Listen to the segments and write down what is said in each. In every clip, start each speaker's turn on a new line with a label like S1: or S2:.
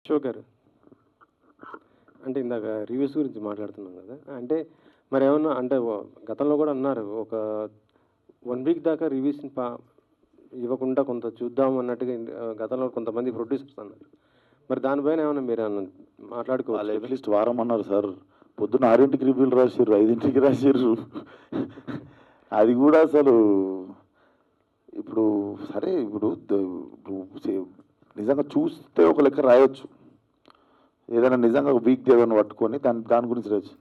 S1: అశోక్ గారు, అంటే ఇందాక రివ్యూస్ గురించి మాట్లాడుతున్నాం కదా, అంటే మరి ఏమన్నా అంటే గతంలో కూడా అన్నారు ఒక 1 వీక్ దాకా రివ్యూస్ని ఇవ్వకుండా కొంత చూద్దాం అన్నట్టుగా గతంలో కొంతమంది ప్రొడ్యూసర్స్ అన్నారు. మరి దానిపైన ఏమన్నా మీరు ఏమన్నా
S2: వాళ్ళు
S1: మాట్లాడుకోవాలి?
S2: అట్లీస్ట్ వారం అన్నారు సార్. పొద్దున్న 6ంటికి రివ్యూలు రాసిర్రు, 5ంటికి రాసిర్రు. అది కూడా అసలు ఇప్పుడు సరే, ఇప్పుడు నిజంగా చూస్తే ఒక లెక్క రాయొచ్చు, ఏదైనా నిజంగా వీక్ ఏదైనా పట్టుకొని దాని గురించి రాయొచ్చు.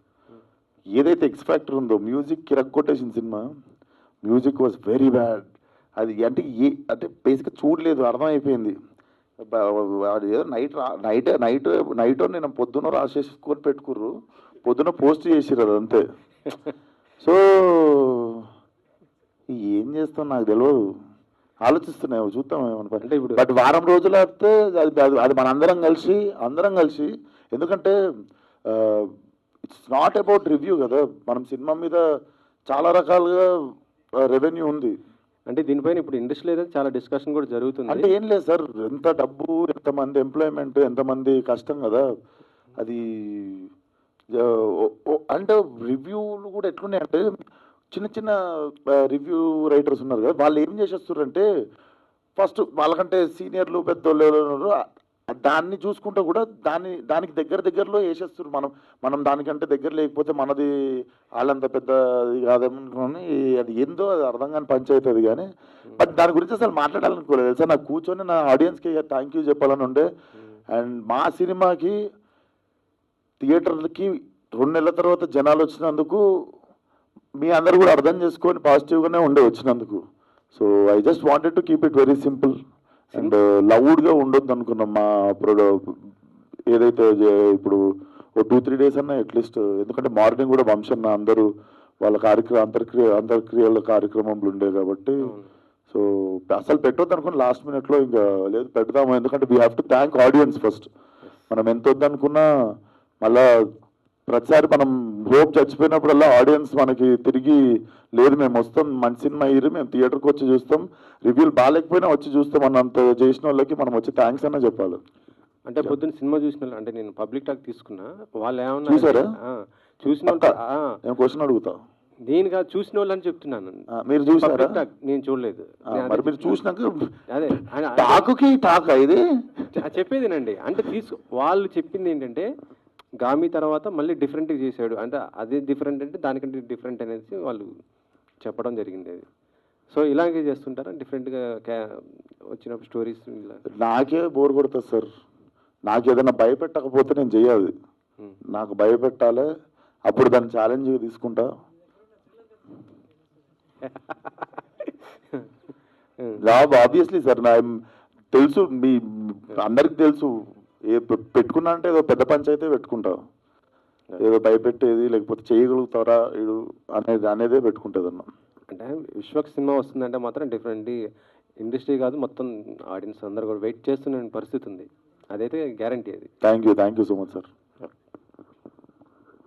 S2: ఏదైతే ఎక్స్ ఫ్యాక్టర్ ఉందో, మ్యూజిక్ కిరక్కొట్టేసిన సినిమా, మ్యూజిక్ వాజ్ వెరీ బ్యాడ్. అది అంటే బేసిక్గా చూడలేదు, అర్థమైపోయింది. ఏదో నైట్ నేను పొద్దున్న రాసేసుకొని పెట్టుకుర్రు, పొద్దున పోస్ట్ చేసిర్రు, అది అంతే. సో ఏం చేస్తాం నాకు తెలియదు, ఆలోచిస్తున్నాయి, చూద్దాం ఏమన్నా. బట్ వారం రోజులు అయితే అది మన అందరం కలిసి, ఎందుకంటే ఇట్స్ నాట్ అబౌట్ రివ్యూ కదా, మనం సినిమా మీద చాలా రకాలుగా రెవెన్యూ ఉంది.
S1: అంటే దీనిపైన ఇప్పుడు ఇండస్ట్రీలో చాలా డిస్కషన్ కూడా జరుగుతుంది.
S2: అంటే ఏం లేదు సార్, ఎంత డబ్బు, ఎంతమంది ఎంప్లాయ్మెంట్, ఎంతమంది కష్టం కదా అది. అంటే రివ్యూలు కూడా ఎట్లున్నాయి అంటే, చిన్న రివ్యూ రైటర్స్ ఉన్నారు కదా, వాళ్ళు ఏం చేసేస్తున్నారంటే ఫస్ట్ వాళ్ళకంటే సీనియర్లు పెద్దోళ్ళు దాన్ని చూసుకుంటూ కూడా దానికి దగ్గరలో వేసేస్తారు. మనం దానికంటే దగ్గర లేకపోతే మనది వాళ్ళంత పెద్దది కాదేమనుకోని, అది ఏందో అది అర్థం కాని పంచాయతీ అది. కానీ బట్ దాని గురించి అసలు మాట్లాడాలనుకోలేదు తెలుసా. నాకు కూర్చొని నా ఆడియన్స్కి థ్యాంక్ యూ చెప్పాలని ఉండే. అండ్ మా సినిమాకి థియేటర్లకి 2 నెలల తర్వాత జనాలు వచ్చినందుకు మీ అందరు కూడా అర్థం చేసుకొని పాజిటివ్గానే వచ్చినందుకు. So I just wanted to keep it very simple and లౌడ్గా ఉండొద్దు అనుకున్నాం. మా ఏదైతే ఇప్పుడు ఓ 2-3 డేస్ అన్నా అట్లీస్ట్, ఎందుకంటే మార్నింగ్ కూడా వంశన్న అందరూ వాళ్ళ అంతర్క్రియల కార్యక్రమంలో ఉండే కాబట్టి. సో అసలు పెట్టొద్దు అనుకుని లాస్ట్ మినిట్లో ఇంకా లేదు పెడదాము, ఎందుకంటే we have to thank audience first. మనం ఎంత వద్దనుకున్నా మళ్ళా ప్రతిసారి మనం హోప్ చచ్చిపోయినప్పుడల్లా ఆడియన్స్ మనకి తిరిగి లేదు మేము వస్తాం, మంచి సినిమా అయ్యి మేము థియేటర్కి వచ్చి చూస్తాం, రివ్యూలు బాగాలేకపోయినా వచ్చి చూస్తాం అన్నంత చేసిన వాళ్ళకి మనం వచ్చి థ్యాంక్స్ అన్నా చెప్పాలి.
S1: అంటే పొద్దున్న సినిమా చూసిన అంటే నేను పబ్లిక్ టాక్ తీసుకున్నా, వాళ్ళు ఏమన్నా
S2: చూసారా?
S1: చూసిన
S2: నేను క్వశ్చన్ అడుగుతా,
S1: నేను కాదు చూసిన వాళ్ళు అని చెప్తున్నాను.
S2: మీరు చూసారా?
S1: నేను చూడలేదు.
S2: మరి మీరు చూసినాక
S1: అదే
S2: టాక్ ఇది
S1: చెప్పేదేనండి. అంటే వాళ్ళు చెప్పింది ఏంటంటే గామి తర్వాత మళ్ళీ డిఫరెంట్గా చేశాడు, అంటే అదే డిఫరెంట్ అంటే దానికంటే డిఫరెంట్ అనేసి వాళ్ళు చెప్పడం జరిగింది. అది సో ఇలాగే చేస్తుంటారా డిఫరెంట్గా వచ్చినప్పుడు స్టోరీస్?
S2: నాకే బోర్ కొడుతుంది సార్, నాకు ఏదైనా భయపెట్టకపోతే నేను చెయ్యాలి, నాకు భయపెట్టాలి, అప్పుడు దాన్ని ఛాలెంజ్గా తీసుకుంటా. ఆబ్వియస్లీ సార్, తెలుసు, మీ అందరికి తెలుసు, పెట్టుకున్నా అంటే ఏదో పెద్ద పంచాయితీ పెట్టుకుంటా, ఏదో భయపెట్టేది లేకపోతే చేయగలుగుతారా ఇడు అనేదే పెట్టుకుంటుంది అన్న.
S1: అంటే విశ్వక్ సినిమా వస్తుందంటే మాత్రం డిఫరెంట్ ఇండస్ట్రీ కాదు మొత్తం ఆడియన్స్ అందరూ కూడా వెయిట్ చేస్తున్న పరిస్థితి ఉంది, అదైతే గ్యారంటీ. అది
S2: thank you so much sir.